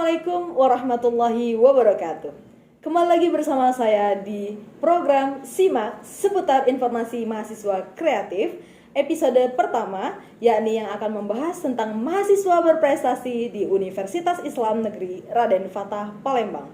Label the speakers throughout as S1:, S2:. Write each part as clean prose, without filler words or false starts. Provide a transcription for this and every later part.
S1: Assalamualaikum warahmatullahi wabarakatuh. Kembali lagi bersama saya di program Simak seputar informasi mahasiswa kreatif, episode pertama, yakni yang akan membahas tentang mahasiswa berprestasi di Universitas Islam Negeri Raden Fatah Palembang.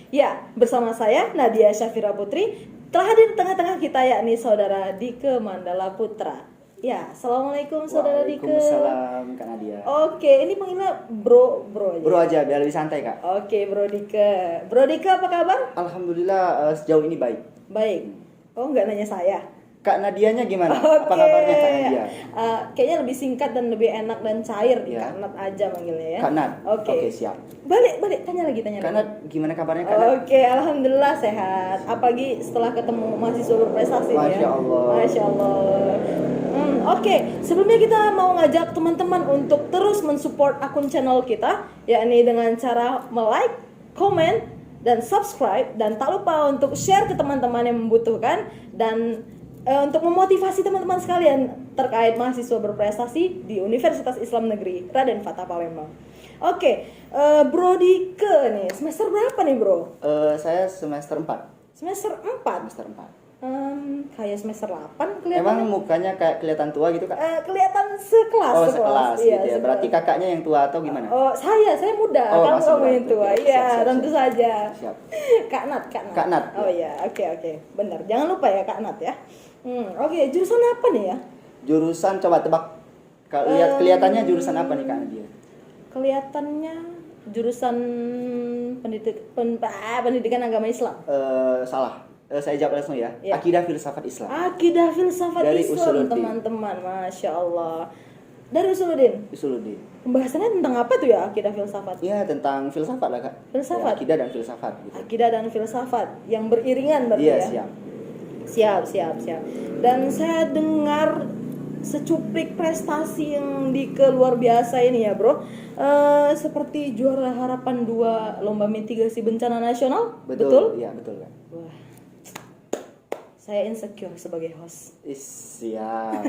S1: Ya, bersama saya Nadia Syafira Putri telah hadir di tengah-tengah kita, yakni saudara Dike Mandala Putra. Ya, assalamualaikum saudara Dike.
S2: Waalaikumsalam Kak Nadia.
S1: Oke, ini panggilnya bro aja.
S2: Bro aja biar lebih santai Kak.
S1: Oke, Bro Dike. Bro Dike apa kabar?
S2: Alhamdulillah sejauh ini baik.
S1: Baik. Oh, nggak nanya saya.
S2: Kak Nadianya gimana?
S1: Oke.
S2: Apa kabarnya Kak Nadia?
S1: Kayaknya lebih singkat dan lebih enak dan cair nih,
S2: Ya.
S1: Kak Nat aja manggilnya ya.
S2: Kak Nat.
S1: Oke.
S2: Siap.
S1: Balik, tanya lagi.
S2: Kak Nat gimana kabarnya Kak Nat?
S1: Oke, alhamdulillah sehat. Apalagi setelah ketemu mahasiswa berprestasi nih
S2: Masya
S1: ya.
S2: Allah.
S1: Masya Allah. Oke, sebelumnya kita mau ngajak teman-teman untuk terus mensupport akun channel kita, yakni dengan cara like, comment, dan subscribe, dan tak lupa untuk share ke teman-teman yang membutuhkan, dan untuk memotivasi teman-teman sekalian terkait mahasiswa berprestasi di Universitas Islam Negeri Raden Fatah Palembang. Oke, Bro Dike nih, semester berapa nih Bro?
S2: Saya semester 4.
S1: Semester 4?
S2: Semester 4.
S1: Kayak semester 8 kelihatan.
S2: Emang mukanya kayak kelihatan tua gitu Kak?
S1: Kelihatan sekelas.
S2: Oh sekelas
S1: Iya,
S2: gitu ya. Berarti kakaknya yang tua atau gimana?
S1: Oh, saya muda.
S2: Oh,
S1: Kamu
S2: masih muda.
S1: yang tua.
S2: Oke,
S1: Iya,
S2: siap,
S1: tentu
S2: siap.
S1: saja.
S2: Siap.
S1: Kak Nat.
S2: Kak Nat,
S1: Oh iya, oke. Benar. Jangan lupa ya Kak Nat ya. Oke, jurusan apa nih ya?
S2: Jurusan coba tebak. Kelihatannya jurusan apa nih Kak Nadia?
S1: Kelihatannya jurusan pendidikan agama Islam.
S2: Salah. Saya jawab langsung ya.
S1: Iya.
S2: Akidah filsafat Islam.
S1: Akidah filsafat
S2: Dari
S1: Islam,
S2: Usuluddin.
S1: teman-teman. Masya Allah. Dari Usuluddin.
S2: Usuluddin.
S1: Pembahasannya tentang apa tuh ya akidah filsafat?
S2: Iya tentang filsafat lah Kak.
S1: Filsafat?
S2: Ya, akidah dan filsafat gitu.
S1: Akidah dan filsafat yang beriringan berarti
S2: Iya
S1: ya?
S2: siap.
S1: Siap. Dan saya dengar secuplik prestasi yang luar biasa ini ya Bro. Seperti juara harapan 2 lomba mitigasi bencana nasional. Betul?
S2: Iya betul Kak.
S1: Wah, saya insecure sebagai host.
S2: Siap.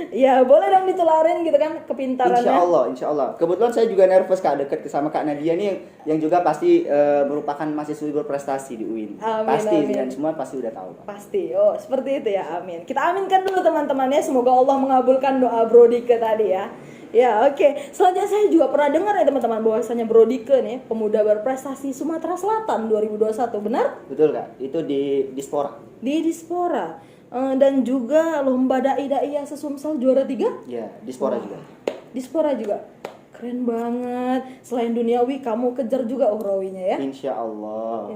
S1: Ya boleh dong ditularin gitu kan kepintarannya.
S2: Insya Allah. Kebetulan saya juga nervous Kak deket sama Kak Nadia nih yang juga pasti merupakan mahasiswa berprestasi di UIN.
S1: Amin.
S2: Dan semua pasti udah tahu Kak.
S1: Pasti, seperti itu ya, amin. Kita aminkan dulu teman-temannya, semoga Allah mengabulkan doa Bro Dike tadi ya. Ya, oke. Selanjutnya saya juga pernah dengar ya teman-teman bahwasanya Bro Dike nih pemuda berprestasi Sumatera Selatan 2021, benar?
S2: Betul Kak. Itu di Dispora.
S1: Di Dispora. Dan juga lomba dai Sesumsel juara 3?
S2: Iya, Dispora juga.
S1: Dispora juga. Keren banget. Selain duniawi, kamu kejar juga ukhrawinya ya?
S2: Insya Allah.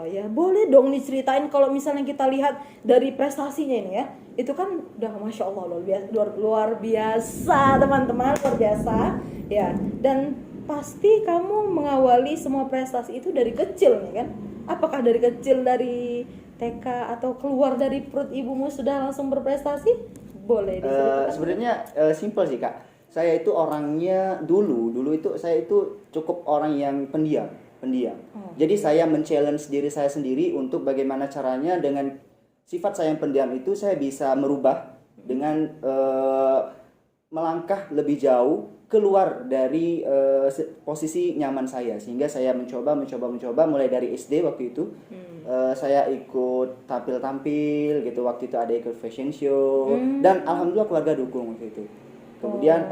S1: Ya. Boleh dong diceritain kalau misalnya kita lihat dari prestasinya ini ya. Itu kan udah Masya Allah luar biasa teman-teman, luar biasa ya. Dan pasti kamu mengawali semua prestasi itu dari kecil nih kan? Apakah dari kecil, dari TK, atau keluar dari perut ibumu sudah langsung berprestasi? Boleh diceritakan.
S2: Sebenarnya simple sih Kak. Saya itu orangnya dulu itu saya itu cukup orang yang pendiam. Jadi saya men-challenge diri saya sendiri untuk bagaimana caranya dengan sifat saya yang pendiam itu saya bisa merubah dengan melangkah lebih jauh keluar dari posisi nyaman saya, sehingga saya mencoba mulai dari SD waktu itu. Saya ikut tampil gitu, waktu itu ada ikut fashion show dan alhamdulillah keluarga dukung waktu itu. Kemudian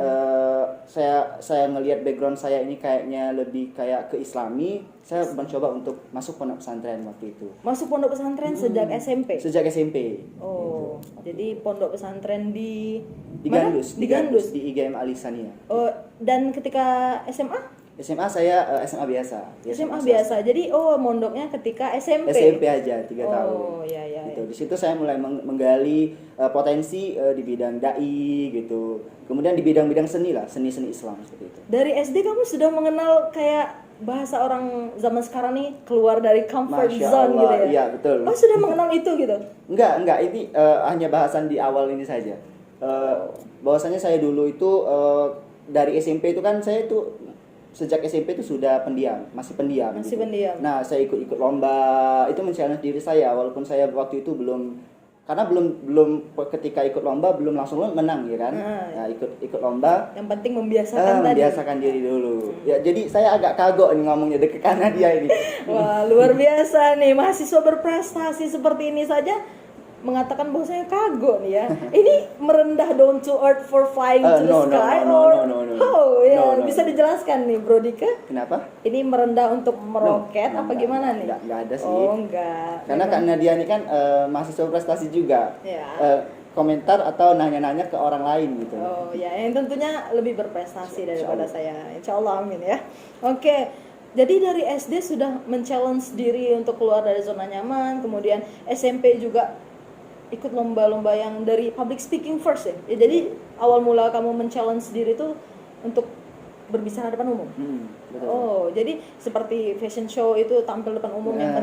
S2: saya ngelihat background saya ini kayaknya lebih kayak ke Islami, saya mencoba untuk masuk pondok pesantren waktu itu.
S1: Masuk pondok pesantren sejak SMP?
S2: Sejak SMP.
S1: Oh,
S2: gitu.
S1: jadi pondok pesantren di
S2: Gandus,
S1: Di Gandus.
S2: di IGM Alisania.
S1: Oh, dan ketika SMA?
S2: SMA saya SMA biasa.
S1: SMA biasa. Jadi mondoknya ketika SMP.
S2: SMP aja 3 tahun.
S1: Oh, iya.
S2: Gitu. Di situ saya mulai menggali potensi di bidang dai gitu. Kemudian di bidang-bidang seni lah, seni-seni Islam seperti itu.
S1: Dari SD kamu sudah mengenal kayak bahasa orang zaman sekarang nih keluar dari comfort
S2: Masya
S1: zone
S2: Allah,
S1: gitu ya?
S2: iya betul.
S1: Oh, sudah mengenal itu gitu?
S2: Enggak, ini hanya bahasan di awal ini saja. Bahwasanya saya dulu itu dari SMP itu kan saya itu sejak SMP itu sudah masih pendiam.
S1: Masih
S2: gitu.
S1: pendiam.
S2: Nah, saya ikut lomba, itu men-challenge diri saya walaupun saya waktu itu belum karena belum ketika ikut lomba belum langsung menang ya kan. Nah, ikut lomba
S1: yang penting membiasakan tadi.
S2: Membiasakan diri dulu. Ya, jadi saya agak kagok nih ngomongnya karena dia ini.
S1: Wah, luar biasa nih, mahasiswa berprestasi seperti ini saja mengatakan bahwasanya kagok nih ya. Ini merendah down to earth for flying to the sky or oh ya, bisa dijelaskan nih Bro Dika?
S2: Kenapa?
S1: Ini merendah untuk meroket apa gimana nih?
S2: Enggak ada sih.
S1: Oh, enggak.
S2: Karena Kak Nadia ini kan mahasiswa prestasi juga.
S1: Ya.
S2: Komentar atau nanya-nanya ke orang lain gitu.
S1: Oh ya, yang tentunya lebih berprestasi daripada saya. Insya Allah, amin ya. Oke. Jadi dari SD sudah men-challenge diri untuk keluar dari zona nyaman, kemudian SMP juga ikut lomba-lomba yang dari public speaking first ya. Jadi awal mula kamu men-challenge diri itu untuk berbicara depan umum.
S2: Betul.
S1: Oh, jadi seperti fashion show itu tampil depan umum, yang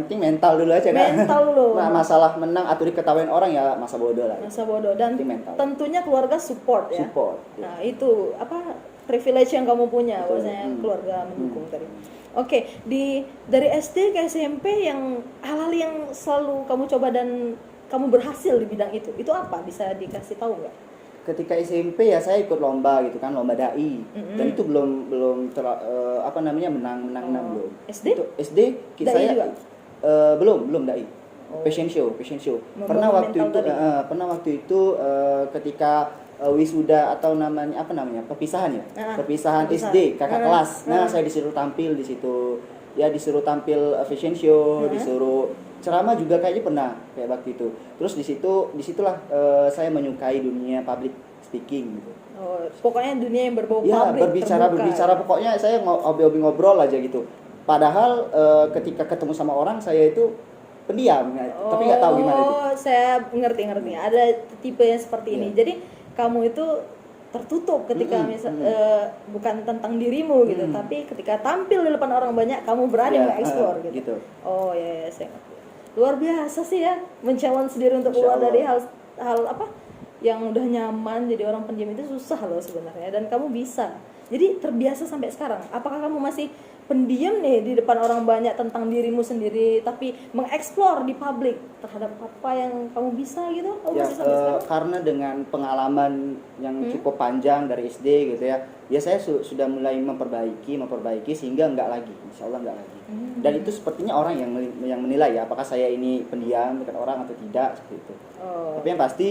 S1: penting
S2: mental dulu aja kan.
S1: Mental dulu.
S2: Nah, masalah menang atau diketawain orang ya masa bodoh lah.
S1: Masa bodoh, dan tentunya keluarga support ya.
S2: Support.
S1: Nah, itu privilege yang kamu punya, bahwasanya keluarga mendukung tadi. Oke, dari SD ke SMP yang hal-hal yang selalu kamu coba dan kamu berhasil di bidang itu apa? Bisa dikasih tahu nggak?
S2: Ketika SMP ya saya ikut lomba gitu kan, lomba dai. Dan itu belum menang belum.
S1: SD?
S2: Itu SD
S1: dai
S2: saya
S1: juga?
S2: Belum dai. Fashion show. Pernah waktu itu ketika wisuda atau perpisahan ya. Perpisahan SD kakak kelas. Nah, saya disuruh tampil di situ. Ya disuruh tampil fashion show, disuruh ceramah juga kayaknya pernah kayak waktu itu. Terus disitulah saya menyukai dunia public speaking gitu.
S1: Oh, pokoknya dunia yang berbau
S2: ya,
S1: public,
S2: berbicara pokoknya saya hobi ngobrol aja gitu. Padahal ketika ketemu sama orang saya itu pendiam, tapi nggak tahu gimana itu.
S1: Oh, saya ngerti. Ada tipe yang seperti ini. Jadi kamu itu tertutup ketika bukan tentang dirimu gitu, tapi ketika tampil di depan orang banyak kamu berani mengeksplor gitu. Oh ya, saya ngerti. Luar biasa sih ya, men-challenge diri untuk keluar dari hal yang udah nyaman. Jadi orang pendiam itu susah loh sebenarnya, dan kamu bisa. Jadi terbiasa sampai sekarang. Apakah kamu masih pendiam nih di depan orang banyak tentang dirimu sendiri, tapi mengeksplor di publik terhadap apa yang kamu bisa gitu?
S2: Karena dengan pengalaman yang cukup panjang dari SD gitu ya saya sudah mulai memperbaiki sehingga enggak lagi, insya Allah enggak lagi. Dan itu sepertinya orang yang menilai ya apakah saya ini pendiam dekat orang atau tidak seperti itu. Tapi yang pasti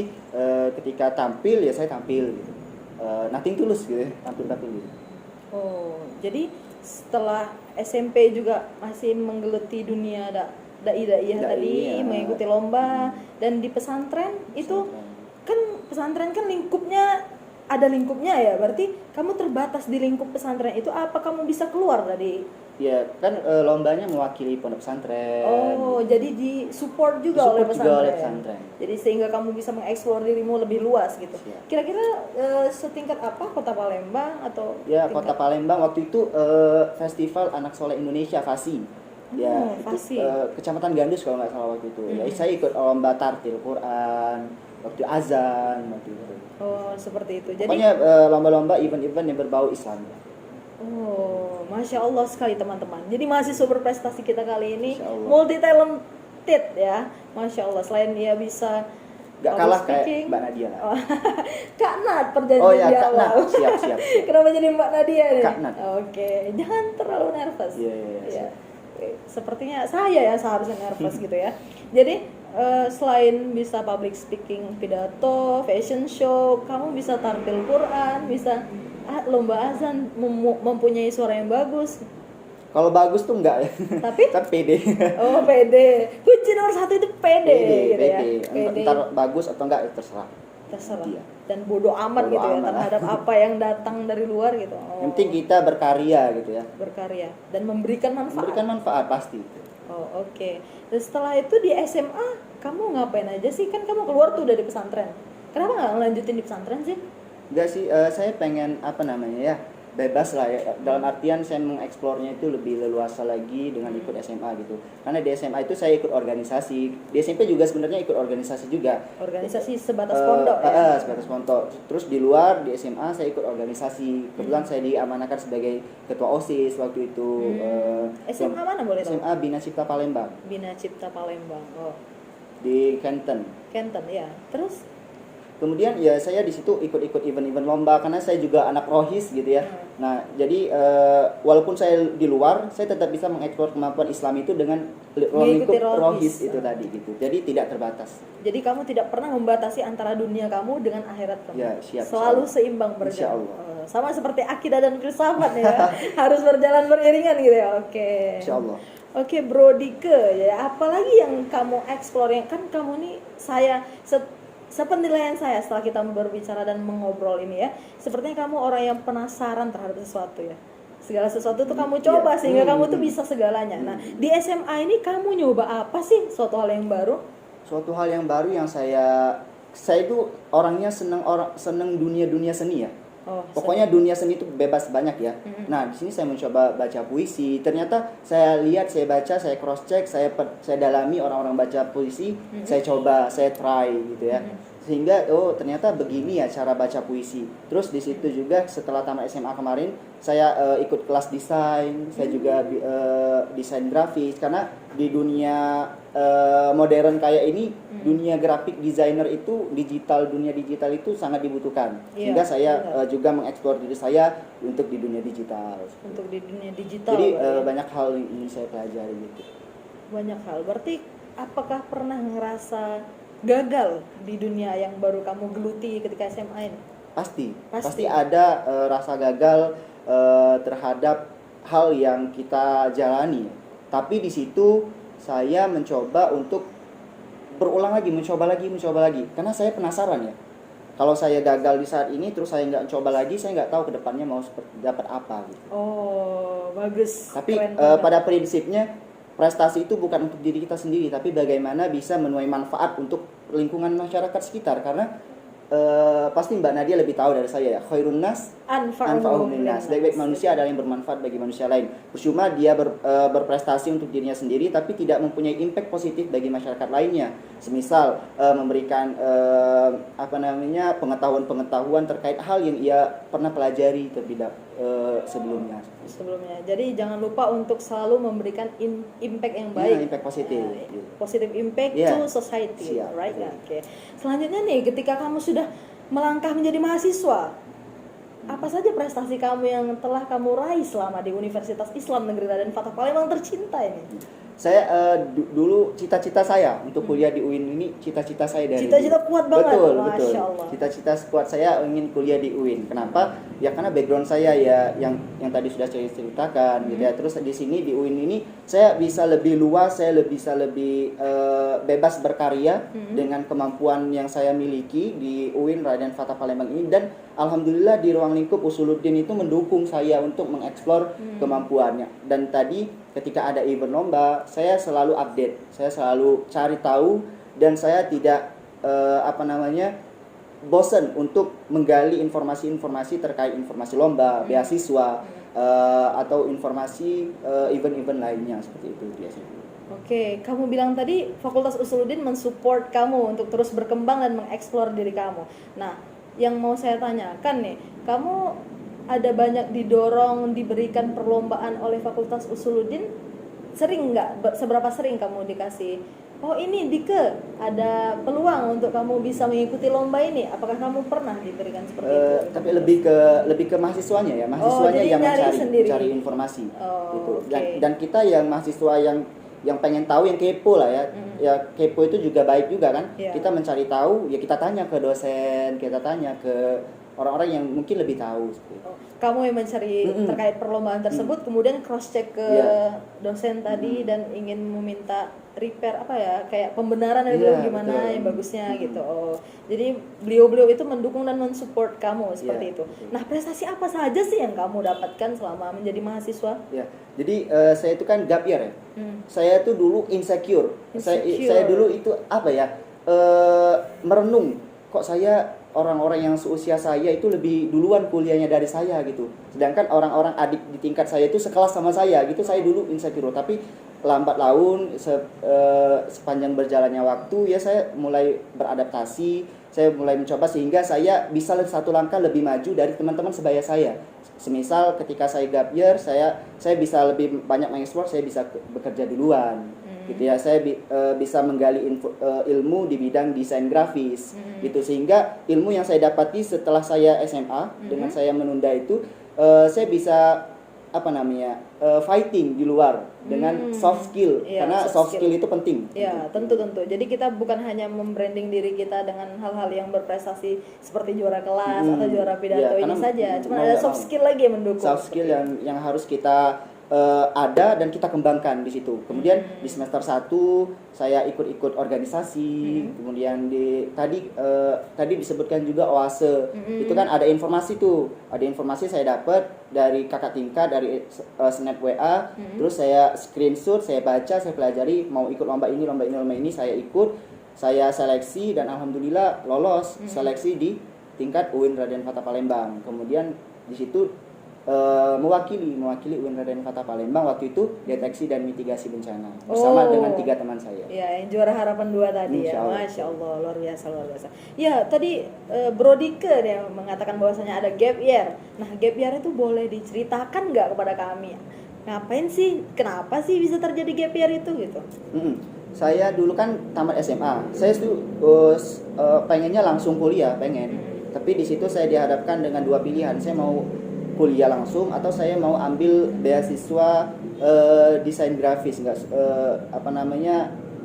S2: ketika tampil ya saya tampil gitu. Nothing tulus gitu, tampil gitu.
S1: Oh, jadi setelah SMP juga masih menggeluti dunia dai tadi, mengikuti lomba, dan di pesantren itu kan pesantren kan ada lingkupnya ya, berarti kamu terbatas di lingkup pesantren itu. Apa kamu bisa keluar dari?
S2: Ya kan lombanya mewakili pondok pesantren.
S1: Oh, jadi di support juga oleh pesantren. Jadi sehingga kamu bisa mengeksplor dirimu lebih luas gitu.
S2: Siap.
S1: Kira-kira setingkat apa Kota Palembang atau?
S2: Ya, Kota Palembang waktu itu Festival Anak Soleh Indonesia FASI. Ya,
S1: FASI.
S2: Itu Kecamatan Gandus kalau nggak salah waktu itu. Ya, saya ikut lomba tartil Quran, waktu azan waktu itu.
S1: Oh, seperti itu. Jadi
S2: pokoknya lomba-lomba event-event yang berbau Islam.
S1: Oh, Masya Allah sekali teman-teman. Jadi mahasiswa berprestasi kita kali ini multi talented ya, Masya Allah. Selain dia bisa
S2: gak kalah kayak Mbak Nadia lah.
S1: Kak Nat, perjanjian di awal.
S2: Kak Nat, siap.
S1: Kenapa jadi Mbak Nadia nih?
S2: Kak Nat.
S1: Oke, jangan terlalu nervous.
S2: Iya.
S1: Sepertinya saya yang seharusnya nervous gitu ya. Jadi selain bisa public speaking, pidato, fashion show, kamu bisa tampil Quran, bisa lomba azan, mempunyai suara yang bagus.
S2: Kalau bagus tuh enggak ya. Tapi pede.
S1: Oh, pede. Kunci nomor 1 itu pede gitu ya.
S2: Pede. Entar bagus atau enggak terserah.
S1: Dia. Dan bodoh amat gitu ya terhadap apa yang datang dari luar gitu.
S2: Yang penting kita berkarya gitu ya.
S1: Berkarya dan memberikan manfaat.
S2: Memberikan manfaat pasti.
S1: Oh, oke. Dan setelah itu di SMA kamu ngapain aja sih? Kan kamu keluar tuh dari pesantren. Kenapa nggak ngelanjutin di pesantren sih?
S2: Enggak sih, saya pengen bebas lah ya. Dalam artian saya mengeksplornya itu lebih leluasa lagi dengan ikut SMA gitu. Karena di SMA itu saya ikut organisasi. Di SMP juga sebenarnya ikut organisasi juga.
S1: Organisasi sebatas pondok ya?
S2: Sebatas pondok. Terus di luar di SMA saya ikut organisasi. Kebetulan saya diamanakan sebagai ketua OSIS waktu itu.
S1: SMA mana boleh tahu?
S2: SMA Bina Cipta Palembang.
S1: Bina Cipta Palembang. Oh.
S2: di Canton.
S1: Canton ya. Terus
S2: Kemudian ya saya di situ ikut-ikut event-event lomba karena saya juga anak rohis gitu ya. Nah, jadi walaupun saya di luar, saya tetap bisa mengeksplor kemampuan Islam itu dengan
S1: Mengikuti
S2: lingkup rohis
S1: rohis.
S2: itu tadi gitu. Jadi tidak terbatas.
S1: jadi kamu tidak pernah membatasi antara dunia kamu dengan akhirat kamu.
S2: Ya, siap,
S1: Selalu
S2: insyaallah.
S1: seimbang berjalan.
S2: Insyaallah.
S1: Sama seperti akidah dan filsafat ya. Harus berjalan beriringan gitu ya. Oke.
S2: Insyaallah.
S1: Oke, Bro Dike, ya apalagi yang kamu explore, yang kan kamu nih sepenilaian saya setelah kita berbicara dan mengobrol ini ya, sepertinya kamu orang yang penasaran terhadap sesuatu ya. Segala sesuatu tuh kamu coba
S2: Iya.
S1: sehingga kamu tuh bisa segalanya. Nah, di SMA ini kamu nyoba apa sih suatu hal yang baru?
S2: Suatu hal yang baru yang saya itu orangnya seneng dunia seni ya.
S1: Oh,
S2: Pokoknya dunia seni itu bebas banyak ya. Nah, di sini saya mencoba baca puisi. Ternyata saya lihat, saya baca, saya cross check, saya dalami orang-orang baca puisi, saya coba, saya try gitu ya. Sehingga ternyata begini ya cara baca puisi. Terus di situ juga setelah tamat SMA kemarin, saya ikut kelas desain, saya juga desain grafis karena di dunia modern kayak ini, dunia grafik designer itu dunia digital itu sangat dibutuhkan.
S1: Iya,
S2: Sehingga saya
S1: benar.
S2: juga mengeksplor diri saya untuk di dunia digital.
S1: Untuk di dunia digital.
S2: Jadi
S1: ya.
S2: banyak hal yang ingin saya pelajari gitu.
S1: Banyak hal. Berarti apakah pernah ngerasa gagal di dunia yang baru kamu geluti ketika SMA ini?
S2: Pasti ada rasa gagal terhadap hal yang kita jalani. Tapi di situ saya mencoba untuk berulang lagi, mencoba lagi, karena saya penasaran ya. Kalau saya gagal di saat ini, terus saya nggak coba lagi, saya nggak tahu kedepannya mau dapat apa gitu.
S1: Oh, bagus.
S2: Tapi
S1: Keren banget.
S2: pada prinsipnya prestasi itu bukan untuk diri kita sendiri, tapi bagaimana bisa menuai manfaat untuk lingkungan masyarakat sekitar. Karena pasti Mbak Nadia lebih tahu dari saya ya. Khairun nas anfa'uhum linnas. Sebaik manusia adalah yang bermanfaat bagi manusia lain. Percuma dia berprestasi untuk dirinya sendiri tapi tidak mempunyai impact positif bagi masyarakat lainnya. Semisal memberikan pengetahuan terkait hal yang ia pernah pelajari sebelumnya.
S1: Jadi jangan lupa untuk selalu memberikan impact yang baik.
S2: Impact positif.
S1: Positive impact
S2: Yeah.
S1: to society,
S2: Siap.
S1: right? Nah, oke. Selanjutnya nih, ketika kamu sudah melangkah menjadi mahasiswa, apa saja prestasi kamu yang telah kamu raih selama di Universitas Islam Negeri Raden Fatah Palembang tercinta ini?
S2: Saya dulu cita-cita saya untuk kuliah di UIN ini cita-cita saya dari
S1: Cita-cita
S2: dulu.
S1: kuat banget,
S2: betul.
S1: Masya Allah.
S2: Cita-cita kuat saya ingin kuliah di UIN. Kenapa? Ya karena background saya ya yang tadi sudah saya ceritakan gitu ya. Terus di sini di UIN ini saya bisa lebih luas, saya bisa lebih bebas berkarya dengan kemampuan yang saya miliki di UIN Raden Fatah Palembang ini, dan alhamdulillah di ruang lingkup Usuluddin itu mendukung saya untuk mengeksplor kemampuannya. Dan tadi ketika ada event lomba, saya selalu update, saya selalu cari tahu, dan saya tidak bosan untuk menggali informasi-informasi terkait informasi lomba, beasiswa, atau informasi event-event lainnya seperti itu biasanya.
S1: Oke, kamu bilang tadi Fakultas Usuluddin mensupport kamu untuk terus berkembang dan mengeksplor diri kamu. Nah, yang mau saya tanyakan nih, kamu ada banyak didorong, diberikan perlombaan oleh Fakultas Usuluddin? Sering nggak? Seberapa sering kamu dikasih, oh ini Dike, ada peluang untuk kamu bisa mengikuti lomba ini? Apakah kamu pernah diberikan seperti itu?
S2: Tapi lebih ke mahasiswanya ya, mahasiswanya
S1: jadi
S2: yang
S1: nyari
S2: mencari informasi gitu.
S1: Oke.
S2: Dan kita yang mahasiswa yang pengen tahu, yang kepo lah ya. Ya kepo itu juga baik juga kan.
S1: Iya.
S2: Kita mencari tahu, ya kita tanya ke dosen, kita tanya ke orang-orang yang mungkin lebih tahu seperti itu.
S1: Kamu yang mencari terkait perlombaan tersebut, kemudian cross check ke
S2: Iya.
S1: dosen tadi dan ingin meminta repair kayak pembenaran dari beliau
S2: Iya,
S1: gimana
S2: betul.
S1: yang bagusnya gitu. Oh, jadi beliau itu mendukung dan mensupport kamu seperti
S2: Iya,
S1: itu.
S2: betul.
S1: Nah, prestasi apa saja sih yang kamu dapatkan selama menjadi mahasiswa?
S2: Ya, jadi saya itu kan gap year ya. Saya tuh dulu insecure.
S1: Insecure.
S2: Saya dulu itu merenung, kok saya orang-orang yang seusia saya itu lebih duluan kuliahnya dari saya gitu. Sedangkan orang-orang adik di tingkat saya itu sekelas sama saya gitu. Saya dulu insecure, tapi lambat laun sepanjang berjalannya waktu ya saya mulai beradaptasi, saya mulai mencoba sehingga saya bisa satu langkah lebih maju dari teman-teman sebaya saya. Semisal ketika saya gap year, saya bisa lebih banyak mengeksplor, saya bisa bekerja duluan. gitu ya. Saya bisa menggali ilmu di bidang desain grafis gitu, sehingga ilmu yang saya dapati setelah saya SMA dengan saya menunda itu, saya bisa fighting di luar dengan soft skill,
S1: Iya,
S2: karena soft skill itu penting.
S1: Ya, tentu. Jadi kita bukan hanya membranding diri kita dengan hal-hal yang berprestasi seperti juara kelas atau juara pidato ini saja. Cuma ada soft skill lagi yang mendukung.
S2: Soft skill yang harus kita ada dan kita kembangkan di situ. Kemudian di semester 1 saya ikut organisasi. Kemudian tadi disebutkan juga OASE. Itu kan ada informasi tuh. Ada informasi saya dapat dari kakak tingkat, dari snap WA. Terus saya screenshot, saya baca, saya pelajari, mau ikut lomba ini, saya ikut. Saya seleksi dan alhamdulillah lolos seleksi di tingkat UIN Raden Fatah Palembang. Kemudian di situ mewakili UIN Raden Fatah Palembang waktu itu deteksi dan mitigasi bencana bersama dengan 3 teman saya.
S1: Ya, yang juara harapan 2 tadi ya. Masya Allah, luar biasa. Ya, tadi Bro Dike yang mengatakan bahwasanya ada gap year. Nah, gap year itu boleh diceritakan nggak kepada kami? Ngapain sih? Kenapa sih bisa terjadi gap year itu gitu?
S2: Saya dulu kan tamat SMA. Saya tuh pengennya langsung kuliah, Tapi di situ saya dihadapkan dengan 2 pilihan. Saya mau kuliah langsung atau saya mau ambil beasiswa desain grafis,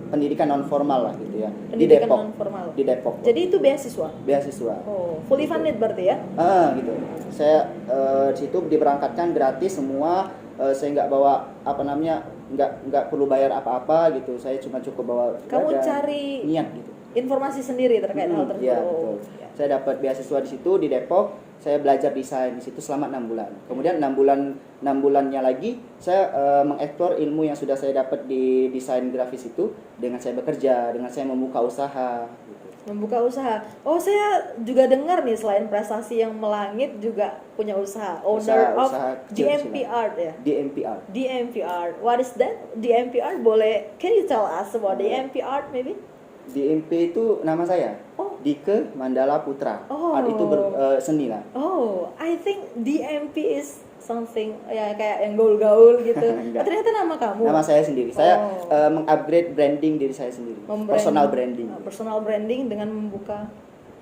S2: pendidikan non formal lah gitu ya.
S1: Pendidikan non formal.
S2: Di Depok.
S1: Jadi itu beasiswa. Oh, fully funded berarti ya?
S2: Gitu. Saya di situ diberangkatkan gratis semua. Saya nggak bawa nggak perlu bayar apa-apa gitu. Saya cuma cukup bawa
S1: cari
S2: niat gitu.
S1: Informasi sendiri terkait hal tersebut.
S2: Iya, betul. Saya dapat beasiswa di situ di Depok. Saya belajar desain di situ selama 6 bulan. Kemudian 6 bulannya lagi saya mengeksplor ilmu yang sudah saya dapat di desain grafis itu dengan saya bekerja, dengan saya membuka usaha gitu.
S1: Membuka usaha. Oh, saya juga dengar nih selain prestasi yang melangit juga punya usaha. Owner of DMP Art ya. DMP Art. What is that? DMP Art boleh? Can you tell us about DMP Art maybe?
S2: DMP itu nama saya. Dike Mandala Putra. Art itu seni lah.
S1: I think DMP is something ya kayak yang gaul-gaul gitu. Ternyata nama kamu.
S2: Nama saya sendiri. Saya mengupgrade branding diri saya sendiri. Personal branding.
S1: Personal branding dengan membuka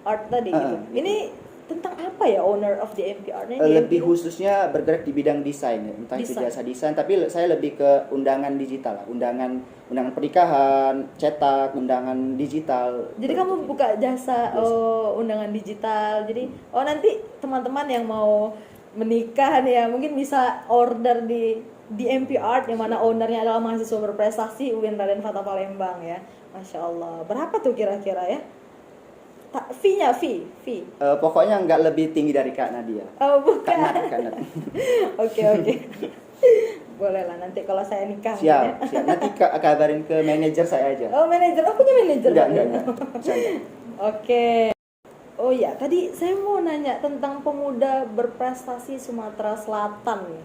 S1: art tadi gitu. Ini tentang apa ya owner of DMP Art?
S2: Lebih khususnya bergerak di bidang desain ya. Entah itu jasa desain, tapi saya lebih ke undangan digital lah. Undangan pernikahan, cetak, undangan digital.
S1: Jadi kamu buka jasa undangan digital. Jadi nanti teman-teman yang mau menikah nih ya mungkin bisa order di DMP Art yang mana ownernya adalah mahasiswa berprestasi UIN Raden Fatah Palembang ya. Masya Allah. Berapa tuh kira-kira ya? Fee-nya.
S2: Pokoknya nggak lebih tinggi dari Kak Nadia.
S1: Oh, bukan.
S2: Kak Nat.
S1: Oke. Boleh lah nanti kalau saya nikah.
S2: Siap. Nanti kabarin ke manajer saya aja.
S1: Oh, manajer. Aku punya manajer.
S2: Enggak.
S1: Oke. Oh ya, tadi saya mau nanya tentang pemuda berprestasi Sumatera Selatan.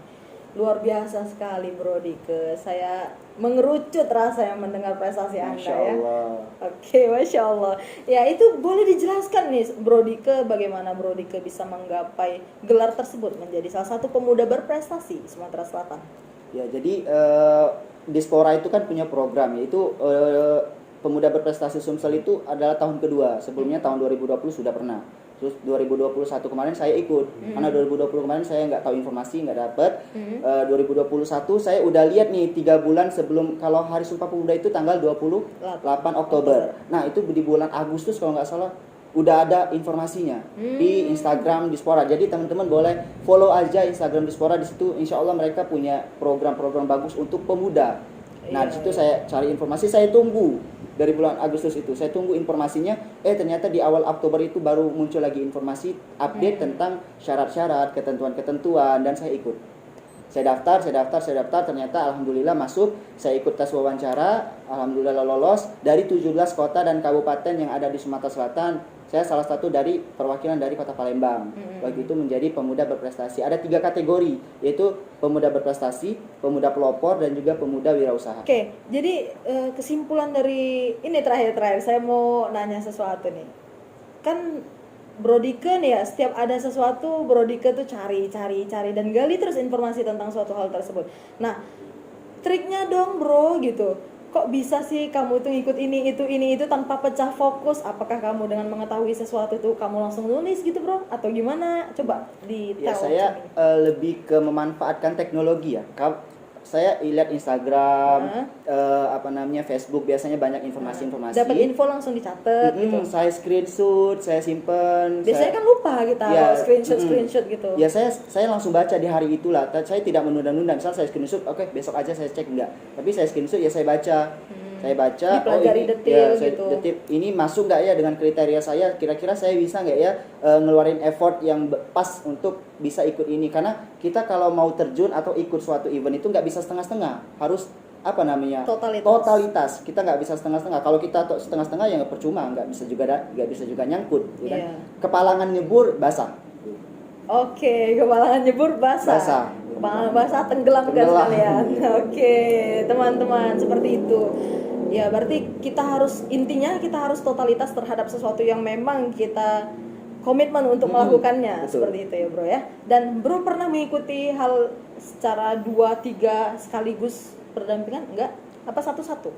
S1: Luar biasa sekali Bro Dike. Saya mengerucut rasa yang mendengar prestasi Anda
S2: Masya Allah.
S1: ya. Oke, Masya Allah. Ya, itu boleh dijelaskan nih Bro Dike bagaimana Bro Dike bisa menggapai gelar tersebut menjadi salah satu pemuda berprestasi Sumatera Selatan.
S2: Ya, jadi Dispora itu kan punya program, yaitu pemuda berprestasi Sumsel itu adalah tahun kedua. Sebelumnya tahun 2020 sudah pernah. Terus 2021 kemarin saya ikut. Karena 2020 kemarin saya nggak tahu informasi, nggak dapet. 2021 saya udah lihat nih 3 bulan sebelum, kalau Hari Sumpah Pemuda itu tanggal 28 Oktober. Nah, itu di bulan Agustus kalau nggak salah udah ada informasinya di Instagram Dispora. Jadi teman-teman boleh follow aja Instagram Dispora. Di situ insya Allah mereka punya program-program bagus untuk pemuda. Nah, di situ saya cari informasi, saya tunggu dari bulan Agustus itu. Saya tunggu informasinya, ternyata di awal Oktober itu baru muncul lagi informasi update tentang syarat-syarat, ketentuan-ketentuan, dan saya ikut. Saya daftar, ternyata alhamdulillah masuk. Saya ikut tes wawancara, alhamdulillah lolos. Dari 17 kota dan kabupaten yang ada di Sumatera Selatan, saya salah satu dari perwakilan dari Kota Palembang. Waktu itu menjadi pemuda berprestasi. Ada 3 kategori, yaitu pemuda berprestasi, pemuda pelopor, dan juga pemuda wirausaha.
S1: Oke, jadi kesimpulan dari ini terakhir saya mau nanya sesuatu nih. Kan Bro Dike nih ya, setiap ada sesuatu Bro Dike tuh cari dan gali terus informasi tentang suatu hal tersebut. Nah, triknya dong Bro gitu. kok bisa sih kamu tuh ngikut ini itu tanpa pecah fokus? Apakah kamu dengan mengetahui sesuatu itu kamu langsung nulis gitu bro? Atau gimana? Coba
S2: Ya
S1: detail.
S2: saya lebih ke memanfaatkan teknologi ya. Saya lihat Instagram, Facebook, biasanya banyak informasi-informasi.
S1: Dapat info langsung dicatat gitu.
S2: Saya screenshot, saya simpen.
S1: Biasanya kan lupa kita
S2: Ya,
S1: screenshot gitu.
S2: Ya saya langsung baca di hari itulah. Saya tidak menunda-nunda. Misal saya screenshot, oke besok aja saya cek, enggak. Tapi saya screenshot ya saya baca. Saya baca,
S1: dipelajari detail gitu.
S2: Ini masuk nggak ya dengan kriteria saya? Kira-kira saya bisa nggak ya ngeluarin effort yang pas untuk bisa ikut ini? Karena kita kalau mau terjun atau ikut suatu event itu nggak bisa setengah-setengah, harus totalitas. Kita nggak bisa setengah-setengah. Kalau kita setengah-setengah ya nggak percuma, nggak bisa juga nyangkut, ya kan?
S1: Iya.
S2: Kepalangan nyebur basah.
S1: Oke, kepalangan nyebur basah. Kepalangan basah tenggelam kan sekalian. Oke, teman-teman, seperti itu. Ya, berarti intinya kita harus totalitas terhadap sesuatu yang memang kita komitmen untuk melakukannya.
S2: Betul.
S1: Seperti itu ya, Bro ya. Dan Bro pernah mengikuti hal secara 2-3 sekaligus berdampingan enggak? Apa satu-satu?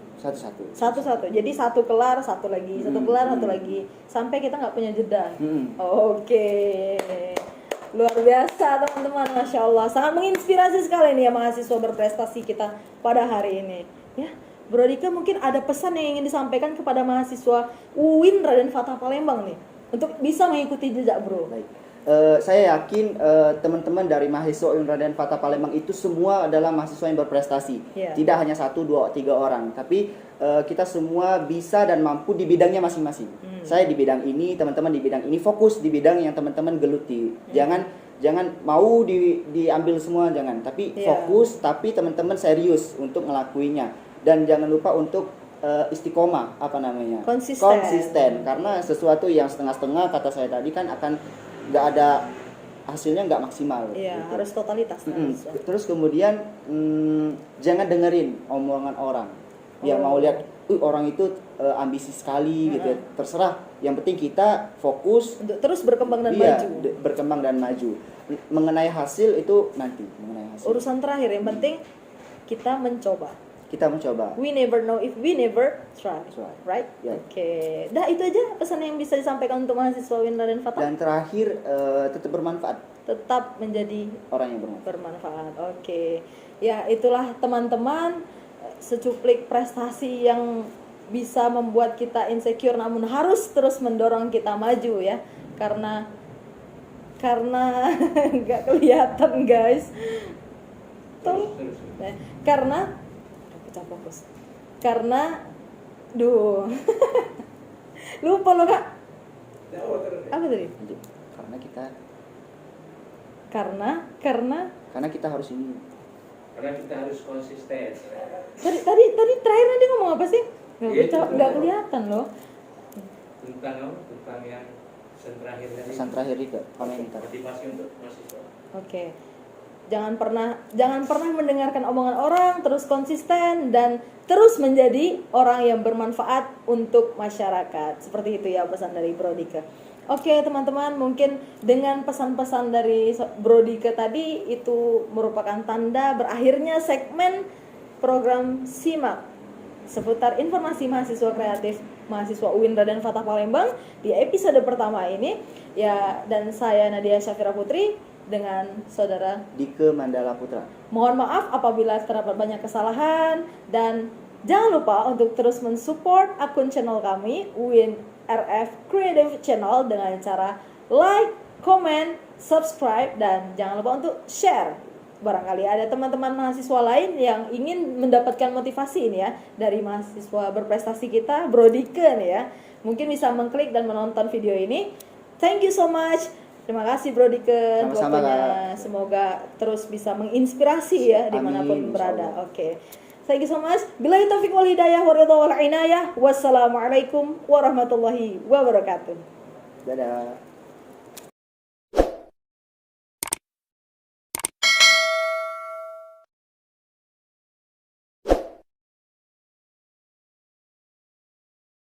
S1: Satu-satu. Jadi satu kelar, satu lagi, satu kelar, satu lagi, sampai kita nggak punya jeda. Oke. Luar biasa teman-teman, Masya Allah. Sangat menginspirasi sekali nih ya mahasiswa berprestasi kita pada hari ini. Ya, Bro Dika mungkin ada pesan yang ingin disampaikan kepada mahasiswa UIN Raden Fatah Palembang nih untuk bisa mengikuti jejak Bro.
S2: Baik. Saya yakin teman-teman dari mahasiswa UIN Raden Fatah Palembang itu semua adalah mahasiswa yang berprestasi.
S1: Yeah.
S2: Tidak hanya 1, 2, 3 orang, tapi kita semua bisa dan mampu di bidangnya masing-masing. Saya di bidang ini, teman-teman di bidang ini, fokus di bidang yang teman-teman geluti. Jangan mau diambil semua, jangan. Tapi fokus, tapi teman-teman serius untuk ngelakuinya. Dan jangan lupa untuk istiqomah, konsisten. Karena sesuatu yang setengah-setengah, kata saya tadi kan akan nggak ada hasilnya, nggak maksimal.
S1: Iya,
S2: gitu.
S1: harus totalitas.
S2: Terus kemudian jangan dengerin omongan orang yang mau lihat orang itu ambisi sekali gitu ya. Terserah, yang penting kita fokus
S1: untuk terus berkembang dan
S2: maju. Mengenai hasil itu nanti,
S1: urusan terakhir, yang penting kita mencoba. We never know if we never try. Right?
S2: Yeah.
S1: Oke. Dah, itu aja pesan yang bisa disampaikan untuk mahasiswa UIN Raden Fatah.
S2: Dan terakhir, tetap bermanfaat.
S1: Tetap menjadi
S2: orang yang
S1: bermanfaat. Oke. Ya, itulah teman-teman secuplik prestasi yang bisa membuat kita insecure namun harus terus mendorong kita maju ya. Karena nggak kelihatan guys. Karena lupa lo Kak. Apa tadi?
S2: Karena kita harus ini.
S3: Karena kita harus konsisten.
S1: Tadi terakhir nanti ngomong apa sih? Nggak kelihatan loh.
S3: Tentang yang
S2: pesan terakhir Rika, komentar.
S3: Motivasi untuk mahasiswa.
S1: Oke. Jangan pernah mendengarkan omongan orang, terus konsisten dan terus menjadi orang yang bermanfaat untuk masyarakat. Seperti itu ya pesan dari Bro Dika. Oke teman-teman, mungkin dengan pesan-pesan dari Bro Dika tadi itu merupakan tanda berakhirnya segmen program SIMAK seputar informasi mahasiswa kreatif mahasiswa UIN Raden Fatah Palembang di episode pertama ini ya, dan saya Nadia Syafira Putri dengan saudara
S2: Dika Mandala Putra.
S1: Mohon maaf apabila terdapat banyak kesalahan, dan jangan lupa untuk terus mensupport akun channel kami UIN RF Creative Channel dengan cara like, comment, subscribe, dan jangan lupa untuk share. Barangkali ada teman-teman mahasiswa lain yang ingin mendapatkan motivasi ini ya dari mahasiswa berprestasi kita, Bro Dika nih ya. Mungkin bisa mengklik dan menonton video ini. Thank you so much. Terima kasih Bro Dika waktunya. Semoga terus bisa menginspirasi ya dimanapun berada. Oke. Thank you so much. Billahi taufiq wal hidayah wa ridha wal inayah. Wassalamualaikum warahmatullahi wabarakatuh.
S2: Dadah.